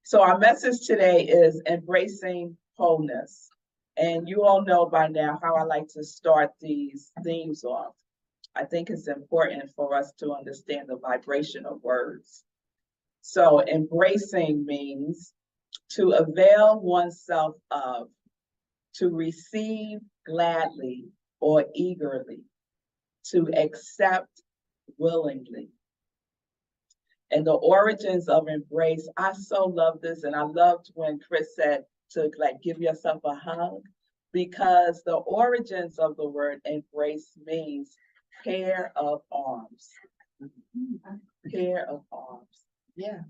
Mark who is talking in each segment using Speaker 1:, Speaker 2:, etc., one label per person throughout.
Speaker 1: So our message today is embracing wholeness. And you all know by now how I like to start these themes off. I think it's important for us to understand the vibration of words. So embracing means to avail oneself of, to receive gladly or eagerly, to accept willingly. And the origins of embrace, I so love this. And I loved when Chris said to give yourself a hug, because the origins of the word embrace means pair of arms. Pair of arms. Yeah.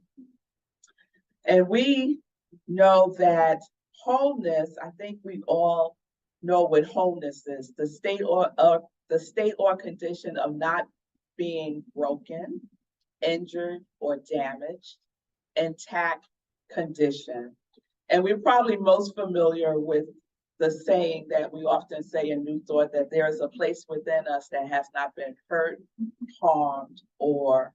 Speaker 1: And we know that wholeness, I think we all know what wholeness is, the state or condition of not being broken, injured, or damaged, intact condition. And we're probably most familiar with the saying that we often say in New Thought, that there is a place within us that has not been hurt, harmed, or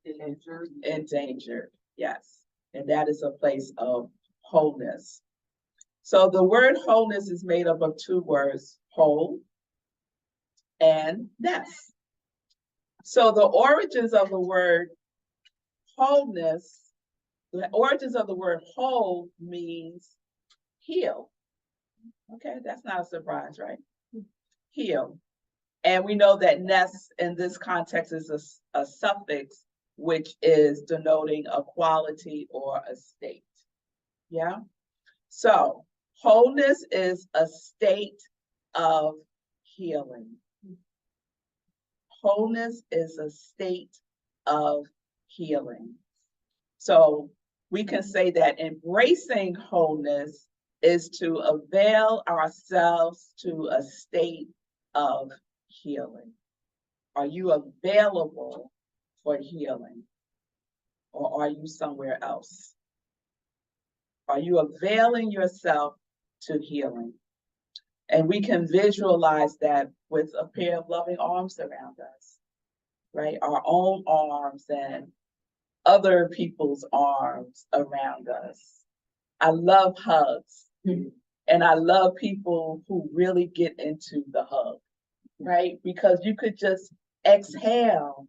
Speaker 1: endangered. Yes. And that is a place of wholeness. So the word wholeness is made up of two words, whole and ness. So the origins of the word wholeness, the origins of the word whole means heal. Okay, that's not a surprise, right? Heal. And we know that ness in this context is a suffix, which is denoting a quality or a state. Yeah? So wholeness is a state of healing. Wholeness is a state of healing. So we can say that embracing wholeness is to avail ourselves to a state of healing. Are you available for healing? Or are you somewhere else? Are you availing yourself to healing? And we can visualize that with a pair of loving arms around us, right? Our own arms and other people's arms around us. I love hugs. And I love people who really get into the hug, right? Because you could just exhale,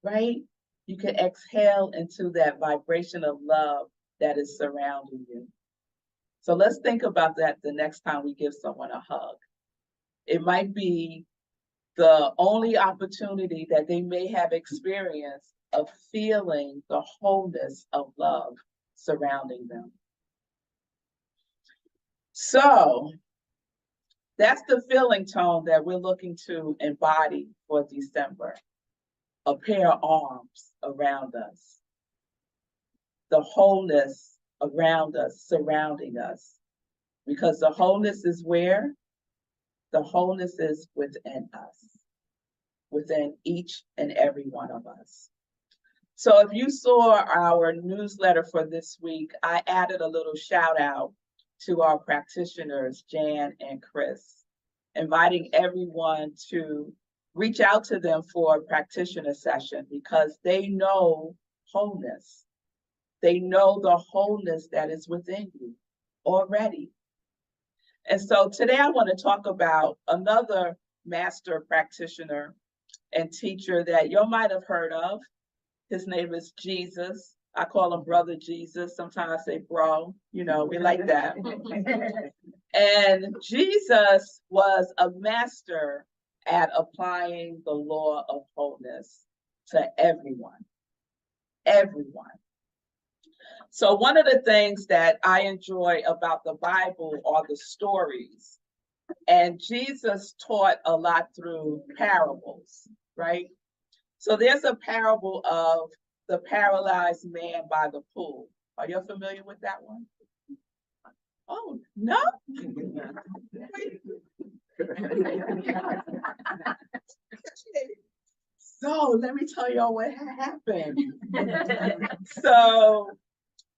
Speaker 1: right? You can exhale into that vibration of love that is surrounding you. So let's think about that the next time we give someone a hug. It might be the only opportunity that they may have experienced of feeling the wholeness of love surrounding them. So that's the feeling tone that we're looking to embody for December. A pair of arms around us. The wholeness around us, surrounding us. Because the wholeness is where? The wholeness is within us. Within each and every one of us. So if you saw our newsletter for this week, I added a little shout out to our practitioners, Jan and Chris, inviting everyone to reach out to them for a practitioner session because they know wholeness. They know the wholeness that is within you already. And so today I want to talk about another master practitioner and teacher that you might have heard of. His name is Jesus. I call him Brother Jesus. Sometimes I say bro, you know, we like that. And Jesus was a master at applying the law of wholeness to everyone. Everyone. So one of the things that I enjoy about the Bible are the stories. And Jesus taught a lot through parables, right? So there's a parable of the paralyzed man by the pool. Are you familiar with that one? Oh, no? So let me tell y'all what happened. So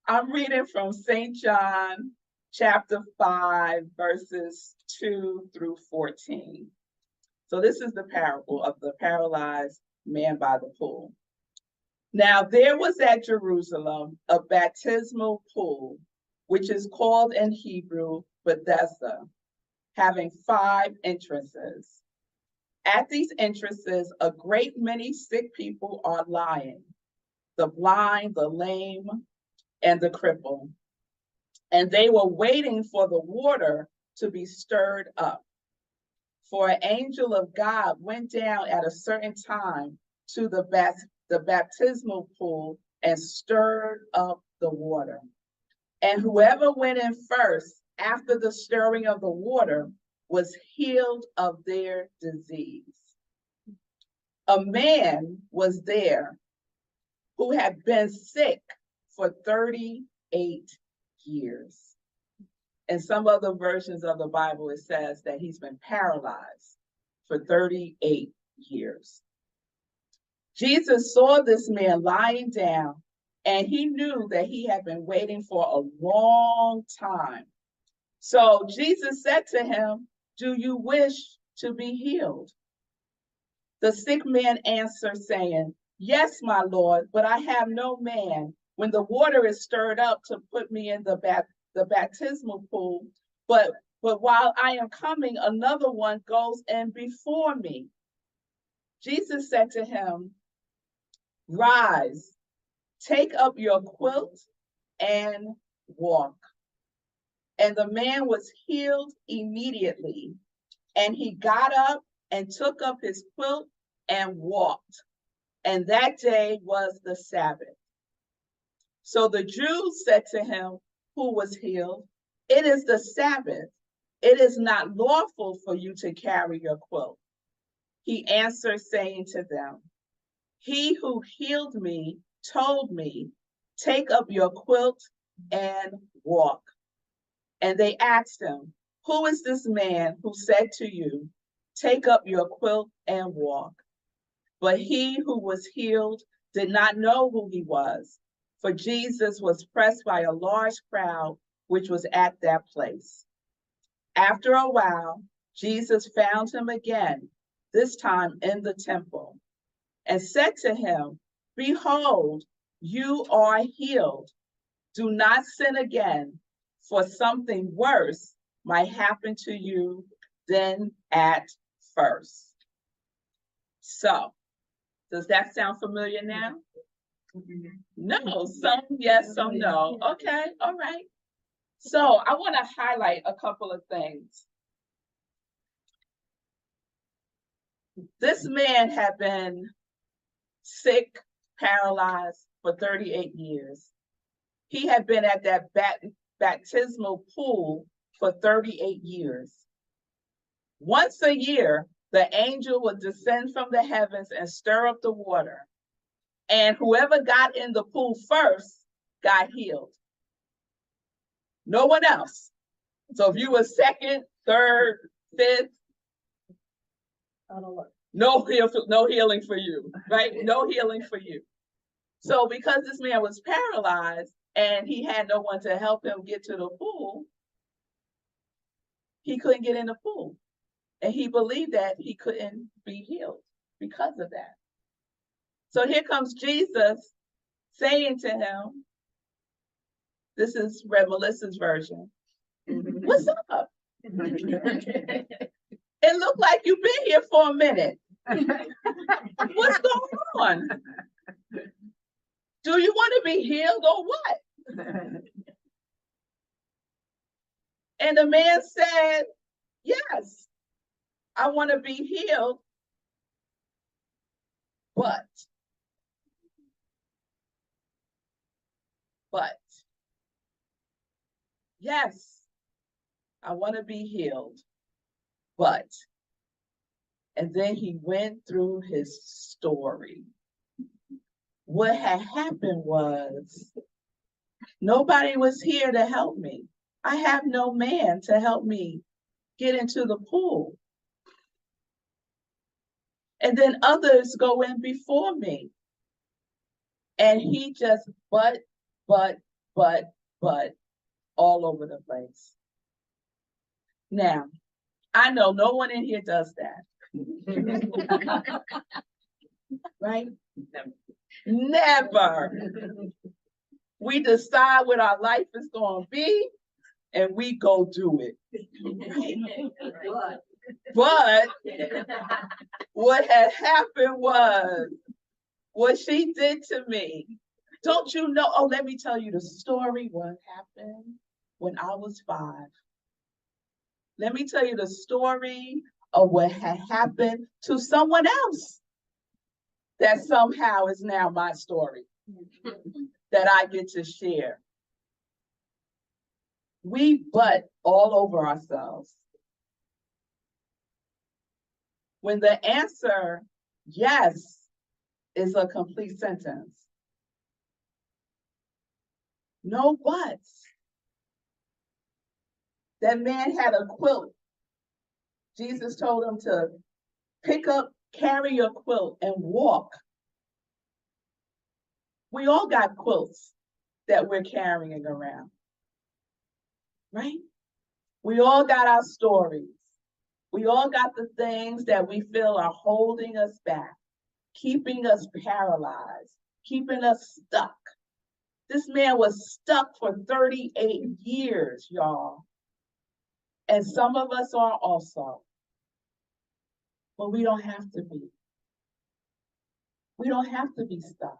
Speaker 1: I'm reading from St. John chapter 5, verses 2 through 14. So this is the parable of the paralyzed man by the pool. Now there was at Jerusalem a baptismal pool, which is called in Hebrew Bethesda, having 5 entrances. At these entrances, a great many sick people are lying, the blind, the lame, and the crippled. And they were waiting for the water to be stirred up. For an angel of God went down at a certain time to the baptismal pool and stirred up the water. And whoever went in first after the stirring of the water was healed of their disease. A man was there who had been sick for 38 years. In some other versions of the Bible, it says that he's been paralyzed for 38 years. Jesus saw this man lying down, and he knew that he had been waiting for a long time. So Jesus said to him, "Do you wish to be healed?" The sick man answered, saying, "Yes, my Lord, but I have no man when the water is stirred up to put me in the baptismal pool, but while I am coming, another one goes in before me." Jesus said to him, "Rise, take up your quilt and walk." And the man was healed immediately, and he got up and took up his quilt and walked. And that day was the Sabbath. So the Jews said to him who was healed, "It is the Sabbath. It is not lawful for you to carry your quilt." He answered, saying to them, "He who healed me told me, 'Take up your quilt and walk.'" And they asked him, "Who is this man who said to you, 'Take up your quilt and walk'?" But he who was healed did not know who he was, for Jesus was pressed by a large crowd which was at that place. After a while, Jesus found him again, this time in the temple, and said to him, "Behold, you are healed. Do not sin again, for something worse might happen to you than at first." So, does that sound familiar now? No, some yes, some no. Okay, all right. So I want to highlight a couple of things. This man had been sick, paralyzed for 38 years. He had been at that baptismal pool for 38 years. Once a year, the angel would descend from the heavens and stir up the water. And whoever got in the pool first got healed. No one else. So if you were second, third, fifth, no healing for you, right? No healing for you. So because this man was paralyzed and he had no one to help him get to the pool, he couldn't get in the pool. And he believed that he couldn't be healed because of that. So here comes Jesus saying to him, this is Rev-Melissa's version, "What's up? It looked like you've been here for a minute. What's going on? Do you want to be healed or what?" And the man said, "Yes, I want to be healed, but, yes, I want to be healed, but," and then he went through his story. What had happened was nobody was here to help me. I have no man to help me get into the pool. And then others go in before me. And he just but all over the place. Now, I know no one in here does that. Right? Never. We decide what our life is going to be, and we go do it. But what had happened was, what she did to me, don't you know? Oh, let me tell you the story, what happened when I was 5. Let me tell you the story of what had happened to someone else that somehow is now my story that I get to share. We butt all over ourselves. When the answer, yes, is a complete sentence. No buts. That man had a quilt. Jesus told him to pick up, carry your quilt, and walk. We all got quilts that we're carrying around, right? We all got our stories. We all got the things that we feel are holding us back, keeping us paralyzed, keeping us stuck. This man was stuck for 38 years, y'all. And some of us are also. But we don't have to be. We don't have to be stuck.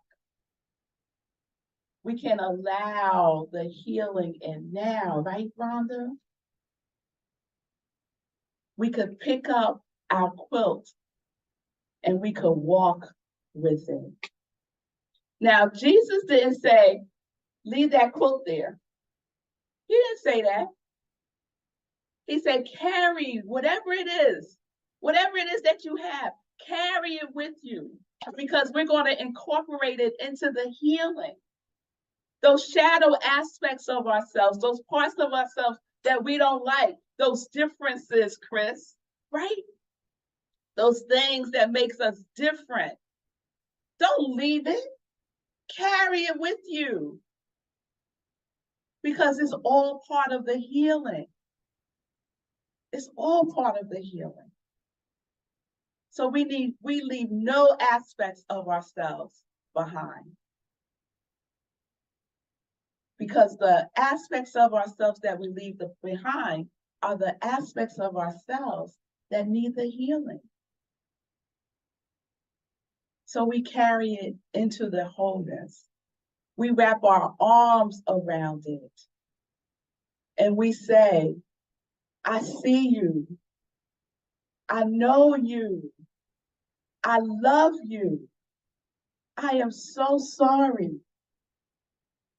Speaker 1: We can allow the healing in now, right, Rhonda? We could pick up our quilt and we could walk with it. Now, Jesus didn't say, leave that quilt there. He didn't say that. He said, carry whatever it is that you have, carry it with you, because we're going to incorporate it into the healing. Those shadow aspects of ourselves, those parts of ourselves that we don't like, those differences, Chris, right? Those things that makes us different. Don't leave it. Carry it with you, because it's all part of the healing. It's all part of the healing. So we leave no aspects of ourselves behind. Because the aspects of ourselves that we leave behind are the aspects of ourselves that need the healing. So we carry it into the wholeness. We wrap our arms around it. And we say, I see you. I know you. I love you. I am so sorry.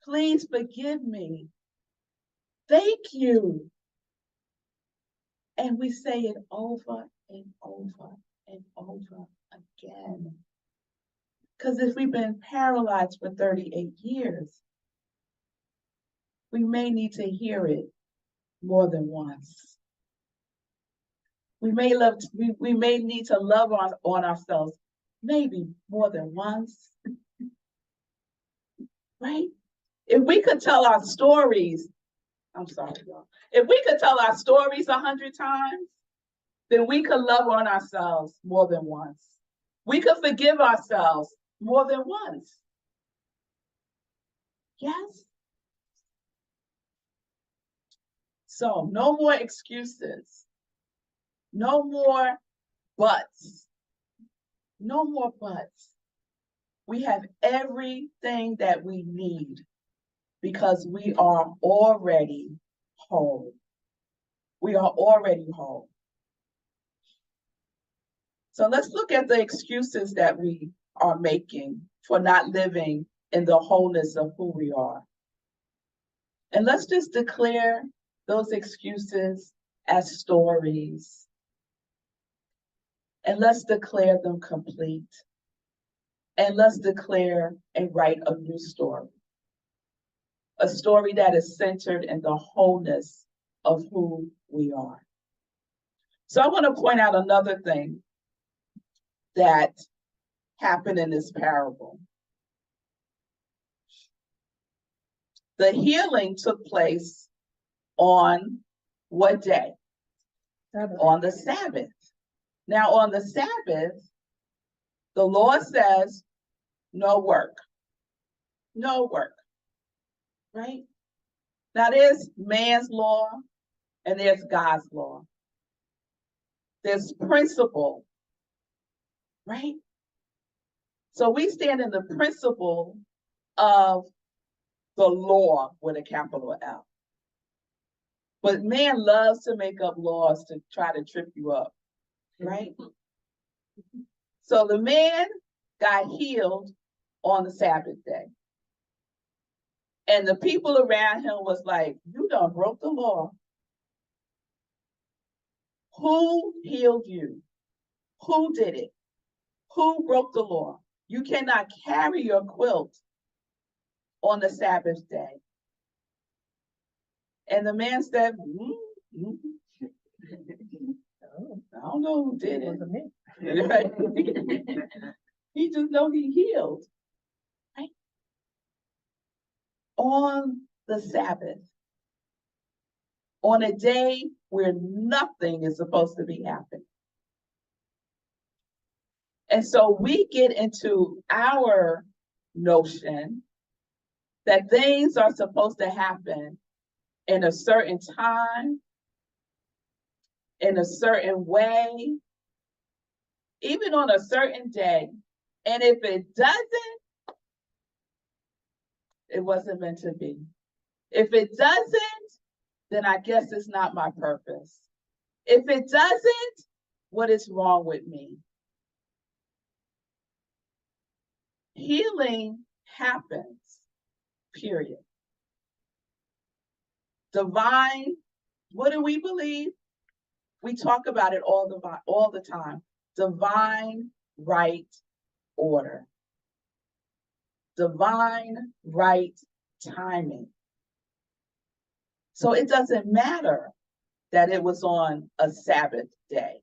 Speaker 1: Please forgive me. Thank you. And we say it over and over and over again. Because if we've been paralyzed for 38 years, we may need to hear it more than once. We may need to love on ourselves maybe more than once, right? If we could tell our stories, I'm sorry, y'all. If we could tell our stories 100 times, then we could love on ourselves more than once. We could forgive ourselves more than once. Yes? So no more excuses. No more buts. No more buts. We have everything that we need because we are already whole. We are already whole. So let's look at the excuses that we are making for not living in the wholeness of who we are. And let's just declare those excuses as stories. And let's declare them complete. And let's declare and write a new story. A story that is centered in the wholeness of who we are. So I want to point out another thing that happened in this parable. The healing took place on what day?
Speaker 2: Sabbath.
Speaker 1: On the Sabbath. Now, on the Sabbath, the Lord says, no work. No work, right? Now there's man's law and there's God's law. There's principle, right? So we stand in the principle of the law with a capital L. But man loves to make up laws to try to trip you up, right? So the man got healed on the Sabbath day. And the people around him was like, you done broke the law. Who healed you? Who did it? Who broke the law? You cannot carry your quilt on the Sabbath day. And the man said, I don't know who did it. Right? He just know he healed. Right? On the Sabbath. On a day where nothing is supposed to be happening. And so we get into our notion that things are supposed to happen in a certain time, in a certain way, even on a certain day. And if it doesn't, it wasn't meant to be. If it doesn't, then I guess it's not my purpose. If it doesn't, what is wrong with me? Healing happens, period. Divine, what do we believe? We talk about it all the time. Divine right order. Divine right timing. So it doesn't matter that it was on a Sabbath day,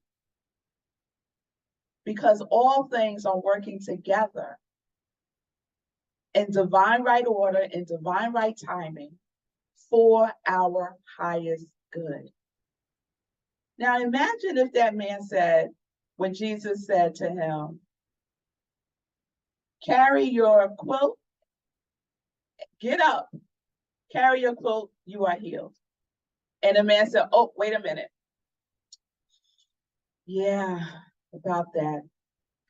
Speaker 1: because all things are working together in divine right order, in divine right timing for our highest good. Now imagine if that man said, when Jesus said to him, carry your quilt, get up, carry your quilt, you are healed. And the man said, oh, wait a minute. Yeah, about that.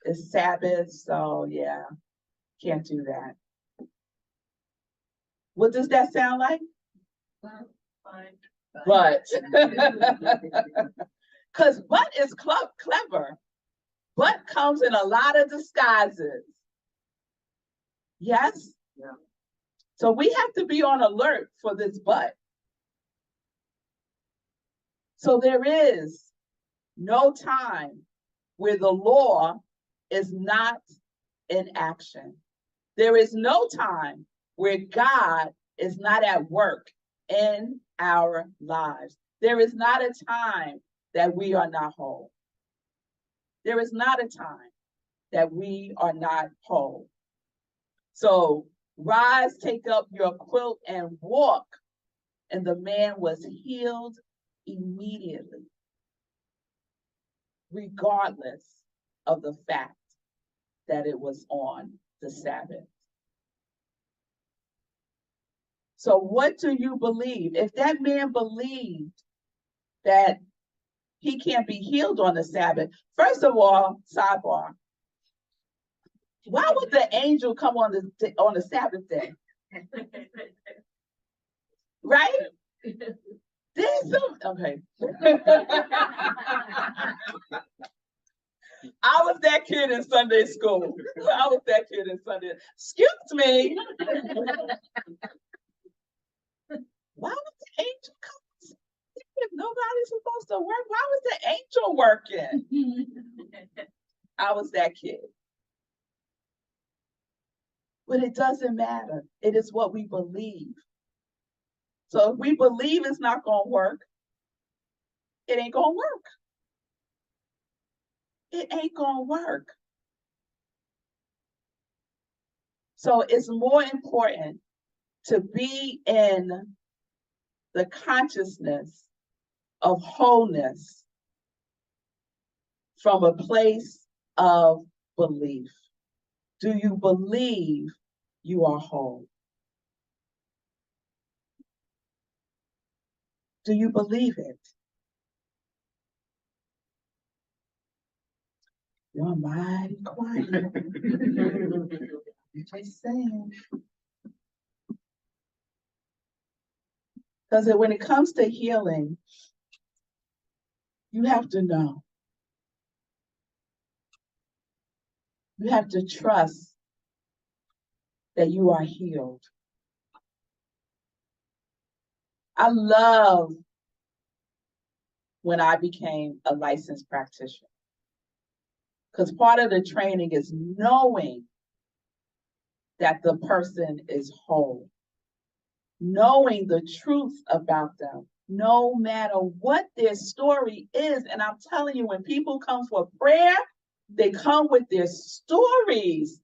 Speaker 1: It's Sabbath, so yeah, can't do that. What does that sound like? Fine. But, because but is clever. But comes in a lot of disguises. Yes? Yeah. So we have to be on alert for this but. So there is no time where the law is not in action. There is no time where God is not at work in our lives. There is not a time that we are not whole. There is not a time that we are not whole. So rise, take up your quilt and walk. And the man was healed immediately, regardless of the fact that it was on the Sabbath. So what do you believe? If that man believed that he can't be healed on the Sabbath, first of all, sidebar, why would the angel come on the Sabbath day? Right? There's some, okay. I was that kid in Sunday school. Excuse me. Why would the angel come? If nobody's supposed to work, why was the angel working? I was that kid. But it doesn't matter. It is what we believe. So if we believe it's not going to work, it ain't going to work. It ain't going to work. So it's more important to be in the consciousness of wholeness from a place of belief. Do you believe you are whole? Do you believe it? You're mighty quiet. Just saying. Because when it comes to healing, you have to know. You have to trust that you are healed. I love when I became a licensed practitioner, because part of the training is knowing that the person is whole, knowing the truth about them, no matter what their story is. And I'm telling you, when people come for prayer, they come with their stories.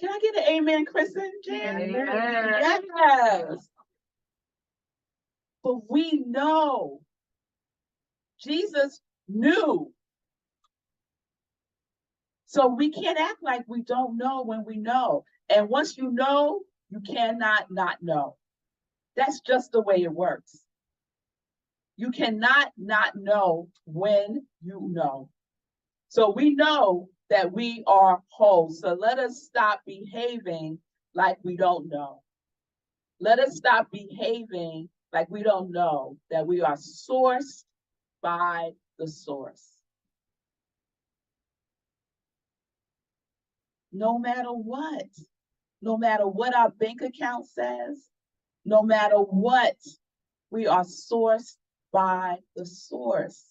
Speaker 1: Can I get an amen, Kristen? Jan? Yes. But we know Jesus knew. So we can't act like we don't know when we know. And once you know, you cannot not know. That's just the way it works. You cannot not know when you know. So we know that we are whole. So let us stop behaving like we don't know. Let us stop behaving like we don't know that we are sourced by the source. No matter what our bank account says, no matter what, we are sourced by the source.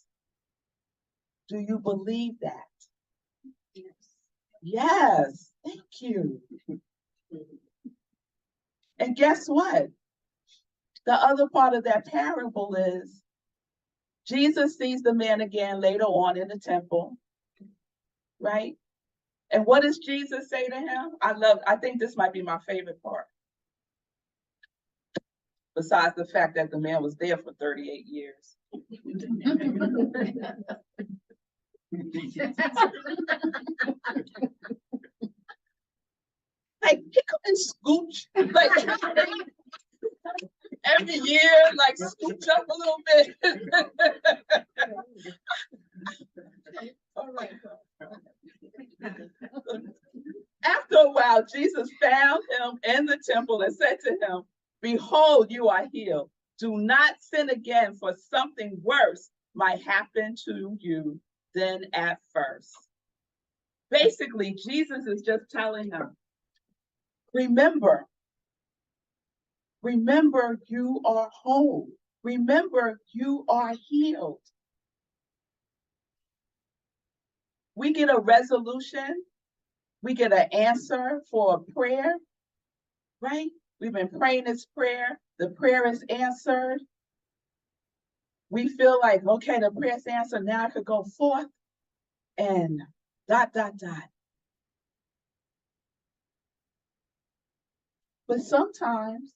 Speaker 1: Do you believe that? Yes. Yes, thank you. And guess what? The other part of that parable is Jesus sees the man again later on in the temple, right? And what does Jesus say to him? I think this might be my favorite part. Besides the fact that the man was there for 38 years. Like, he come and scooch. Like, every year, like, scooch up a little bit. All right. After a while, Jesus found him in the temple and said to him, "Behold, you are healed. Do not sin again, for something worse might happen to you than at first." Basically, Jesus is just telling him, remember you are whole. Remember you are healed. We get a resolution. We get an answer for a prayer, right? We've been praying this prayer. The prayer is answered. We feel like, okay, the prayer is answered. Now I could go forth and ... But sometimes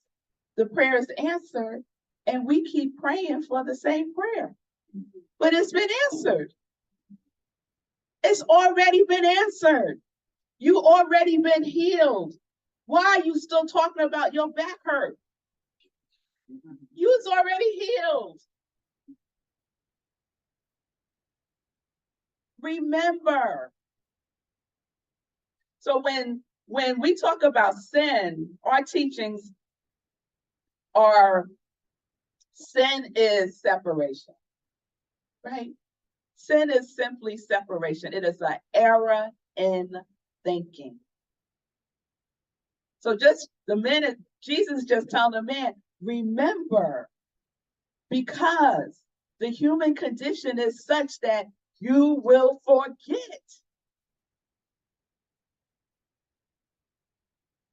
Speaker 1: the prayer is answered and we keep praying for the same prayer. But it's been answered. It's already been answered. You already been healed. Why are you still talking about your back hurt? You was already healed. Remember. So when we talk about sin, our teachings are sin is separation, right? Sin is simply separation. It is an error in thinking. So just the minute Jesus just telling the man, remember, because the human condition is such that you will forget.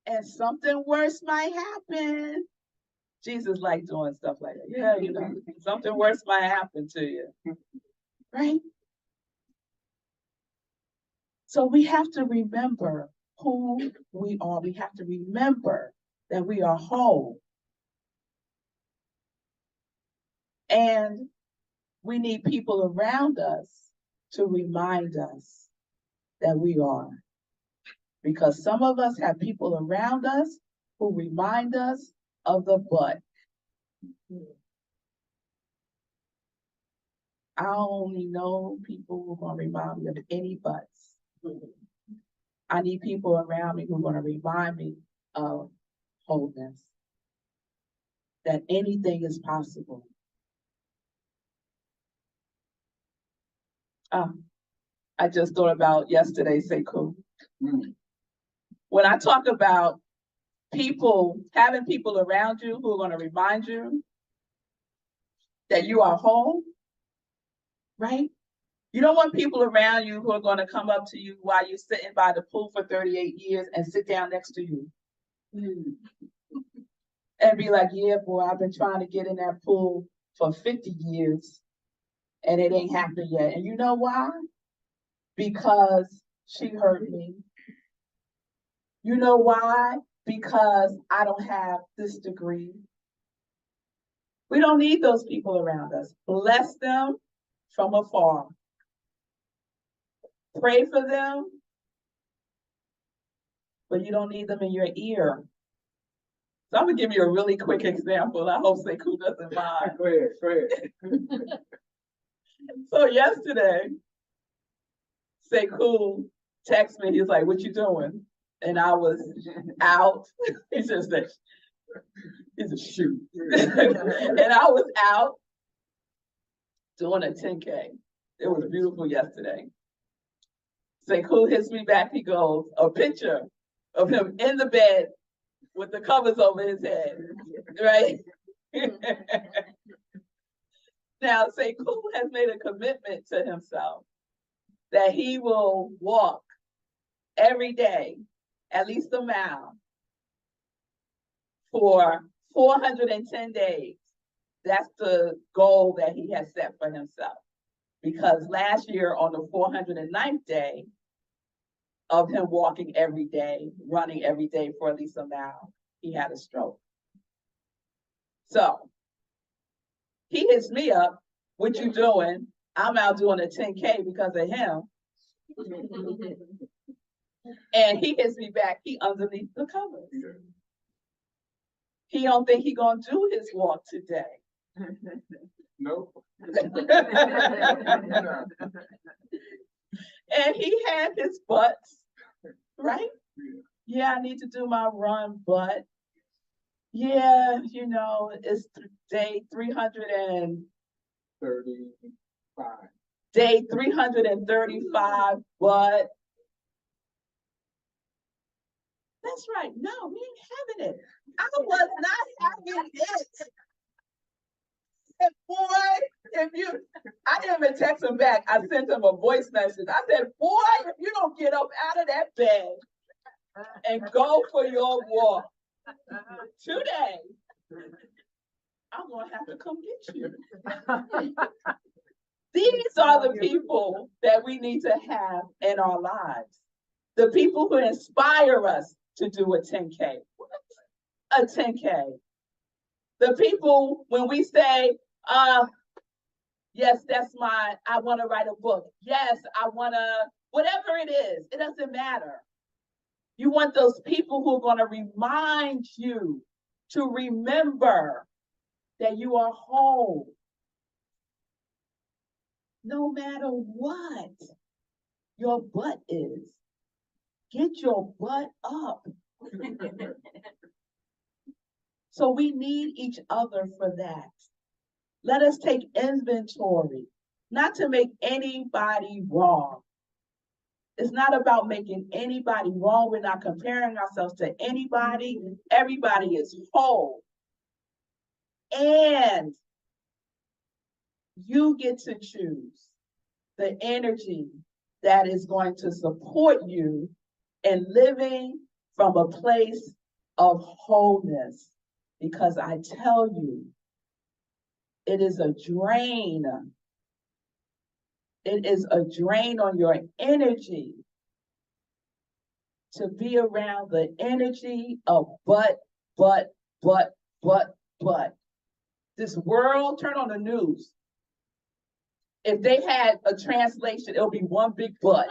Speaker 1: And something worse might happen. Jesus liked doing stuff like that. Yeah, you know, something worse might happen to you. Right? So we have to remember who we are. We have to remember that we are whole. And we need people around us to remind us that we are. because some of us have people around us who remind us of the butt. I only know people who are going to remind me of any butts. I need people around me who are going to remind me of wholeness, that anything is possible. I just thought about yesterday, Sekou. When I talk about people, having people around you who are going to remind you that you are whole, right? You don't want people around you who are going to come up to you while you're sitting by the pool for 38 years and sit down next to you. And be like, yeah, boy, I've been trying to get in that pool for 50 years and it ain't happened yet. And you know why? Because she hurt me. You know why? Because I don't have this degree. We don't need those people around us. Bless them from afar. Pray for them, but you don't need them in your ear. So I'm gonna give you a really quick example. I hope Sekou doesn't mind.
Speaker 2: Go ahead.
Speaker 1: So yesterday, Sekou texted me. He's like, "What you doing?" And I was out. He just said, "He's a shoot." And I was out doing a 10K. It was beautiful yesterday. Sekou hits me back. He goes, a picture of him in the bed with the covers over his head, right? Now, Sekou has made a commitment to himself that he will walk every day, at least a mile, for 410 days. That's the goal that he has set for himself. Because last year on the 409th day of him walking every day, running every day for at least a mile, he had a stroke. So he hits me up, "What you doing?" I'm out doing a 10K because of him. And he hits me back, he underneath the covers. He don't think he gonna do his walk today.
Speaker 2: Nope.
Speaker 1: And he had his butts, right? Yeah, I need to do my run, but yeah, you know, it's day
Speaker 2: 35.
Speaker 1: Day 335, but that's right. No, we ain't having it. I was not having it. And boy, I didn't even text him back. I sent him a voice message. I said, boy, if you don't get up out of that bed and go for your walk today, I'm going to have to come get you. These are the people that we need to have in our lives. The people who inspire us to do a 10K. A 10K. The people when we say, yes, I want to write a book. Yes, I want to, whatever it is, it doesn't matter. You want those people who are going to remind you to remember that you are whole. No matter what your butt is, get your butt up. So we need each other for that. Let us take inventory, not to make anybody wrong. It's not about making anybody wrong. We're not comparing ourselves to anybody. Everybody is whole. And you get to choose the energy that is going to support you in living from a place of wholeness. Because I tell you, it is a drain. It is a drain on your energy to be around the energy of but. This world, turn on the news. If they had a translation, it'll be one big but.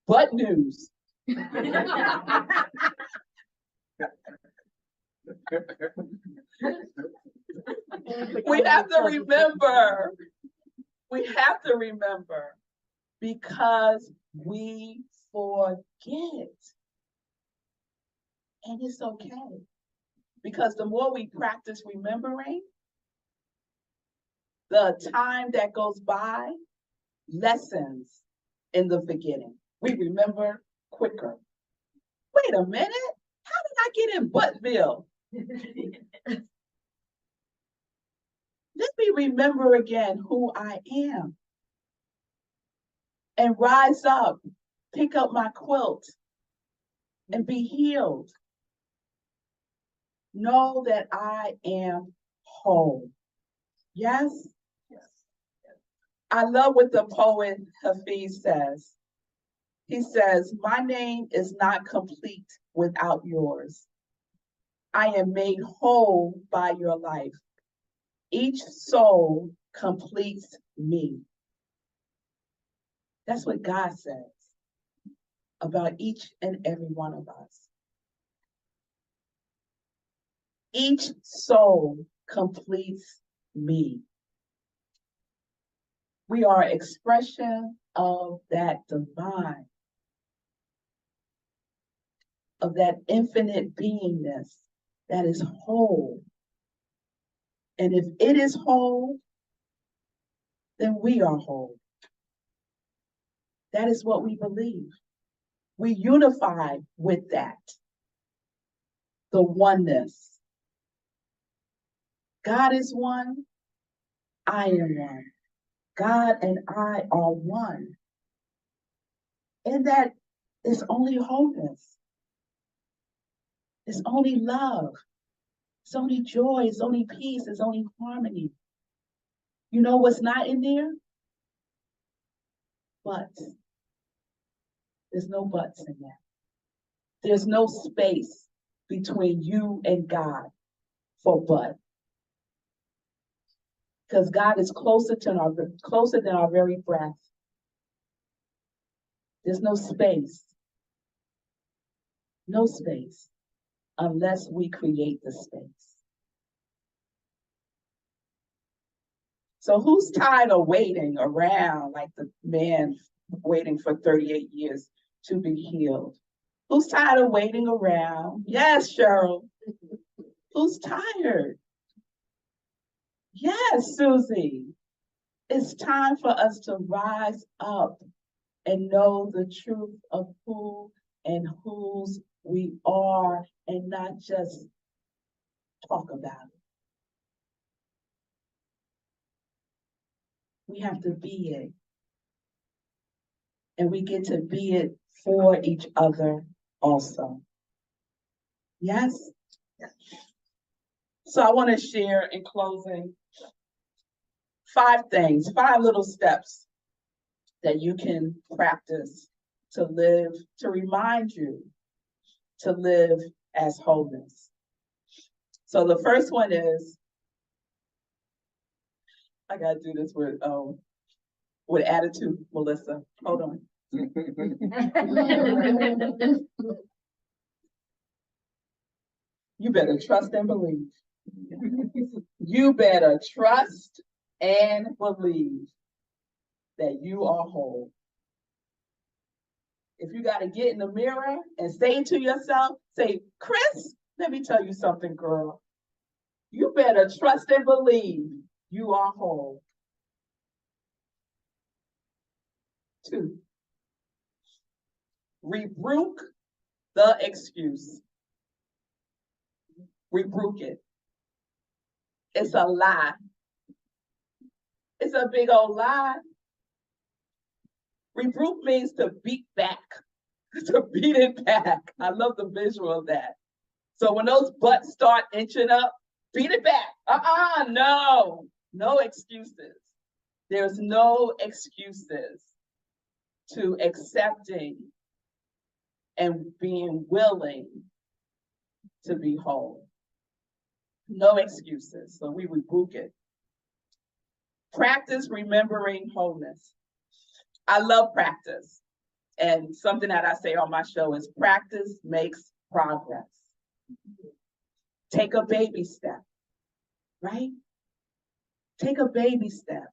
Speaker 1: But news. We have to remember. We have to remember because we forget. And it's okay. Because the more we practice remembering, the time that goes by lessens in the forgetting. We remember quicker. Wait a minute, how did I get in Buttville? Let me remember again who I am. And rise up, pick up my quilt, and be healed. Know that I am whole. Yes? Yes. I love what the poet Hafiz says. He says, my name is not complete without yours. I am made whole by your life. Each soul completes me. That's what God says about each and every one of us. Each soul completes me. We are an expression of that divine, of that infinite beingness that is whole. And if it is whole, then we are whole. That is what we believe. We unify with that, the oneness. God is one, I am one. God and I are one. And that is only wholeness. It's only love. It's only joy. It's only peace. It's only harmony. You know what's not in there? Buts. There's no buts in that. There's no space between you and God for but. Because God is closer than our very breath. There's no space. No space unless we create the space. So who's tired of waiting around like the man waiting for 38 years to be healed? Who's tired of waiting around? Yes, Cheryl. Who's tired? Yes, Susie. It's time for us to rise up and know the truth of who and whose we are and not just talk about it. We have to be it. And we get to be it for each other also. Yes? So I want to share in closing 5 things, 5 little steps that you can practice to live, to remind you to live as wholeness. So the first one is, I gotta do this with attitude, Melissa. Hold on. You better trust and believe. You better trust and believe that you are whole. If you got to get in the mirror and say to yourself, say, Chris, let me tell you something, girl. You better trust and believe you are whole. 2, rebuke the excuse. Rebuke it. It's a lie. It's a big old lie. Rebuke means to beat back, to beat it back. I love the visual of that. So when those butts start inching up, beat it back. No excuses. There's no excuses to accepting and being willing to be whole. No excuses. So we rebuke it. Practice remembering wholeness. I love practice. And something that I say on my show is practice makes progress. Take a baby step, right? Take a baby step.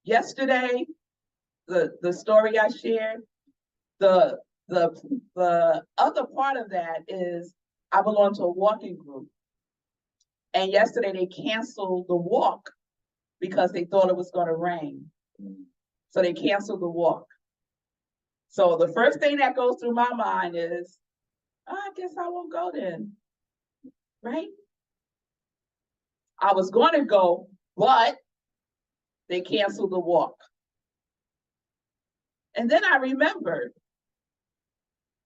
Speaker 1: Yesterday, the story I shared, the other part of that is I belong to a walking group. And yesterday they canceled the walk because they thought it was going to rain. So they canceled the walk. So the first thing that goes through my mind is, oh, I guess I won't go then, right? I was going to go, but they canceled the walk. And then I remembered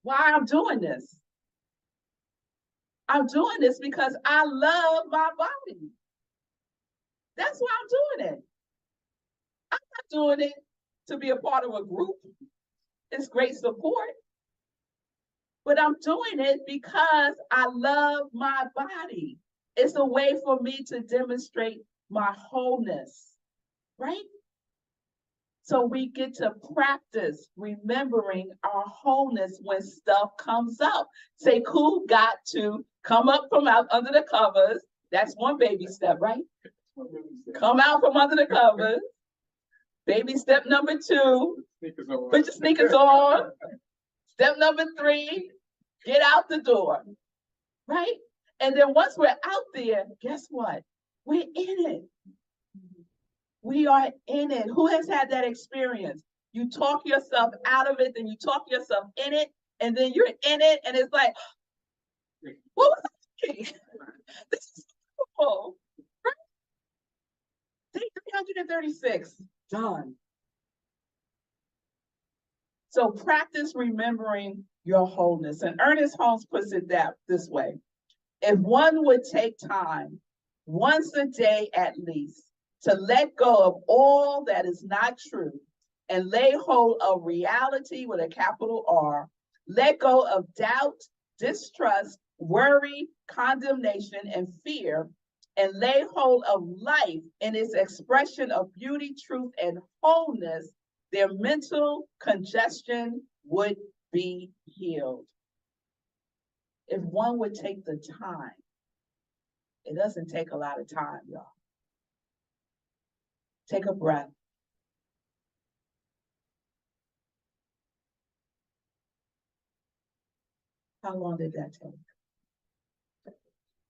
Speaker 1: why I'm doing this. I'm doing this because I love my body. That's why I'm doing it. I'm not doing it to be a part of a group. It's great support. But I'm doing it because I love my body. It's a way for me to demonstrate my wholeness, right? So we get to practice remembering our wholeness when stuff comes up. Sekou got to come up from out under the covers. That's one baby step, right? Come out from under the covers. Baby step number 2, put your sneakers on. Step number 3, get out the door, right? And then once we're out there, guess what? We're in it. We are in it. Who has had that experience? You talk yourself out of it, then you talk yourself in it, and then you're in it, and it's like, what was I thinking? This is cool. Right? Day 336, done. So practice remembering your wholeness. And Ernest Holmes puts it this way. If one would take time, once a day at least, to let go of all that is not true and lay hold of reality with a capital R, let go of doubt, distrust, worry, condemnation, and fear, and lay hold of life in its expression of beauty, truth, and wholeness, their mental congestion would be healed. If one would take the time, it doesn't take a lot of time, y'all. Take a breath. How long did that take?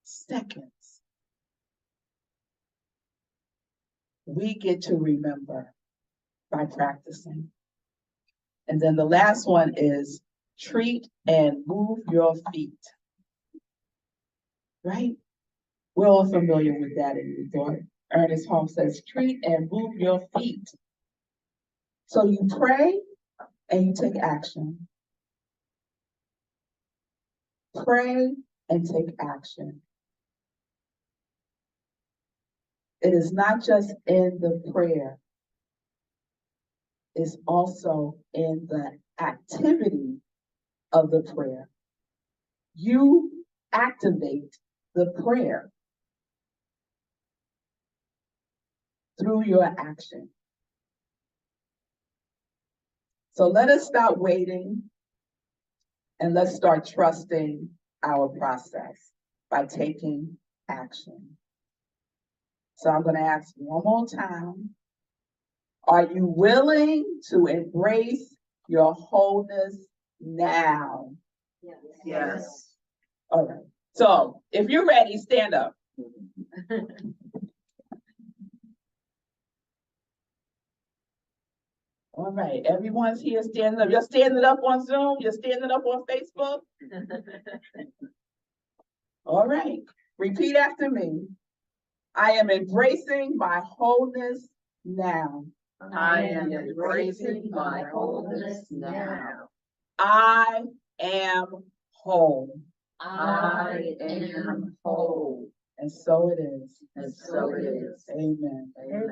Speaker 1: Seconds. We get to remember by practicing. And then the last one is treat and move your feet. Right? We're all familiar with that in New York. Ernest Holmes says, treat and move your feet. So you pray and you take action. Pray and take action. It is not just in the prayer, it's also in the activity of the prayer. You activate the prayer through your action. So let us stop waiting and let's start trusting our process by taking action. So I'm going to ask one more time. Are you willing to embrace your wholeness now?
Speaker 3: Yes.
Speaker 4: Yes.
Speaker 1: All right. So if you're ready, stand up. All right, everyone's here standing up. You're standing up on Zoom, you're standing up on Facebook. All right, repeat after me. I am embracing my wholeness now.
Speaker 4: I am embracing my wholeness now.
Speaker 1: I am whole.
Speaker 4: I am whole.
Speaker 1: And so it is.
Speaker 4: And so it is.
Speaker 1: Amen.
Speaker 4: Amen.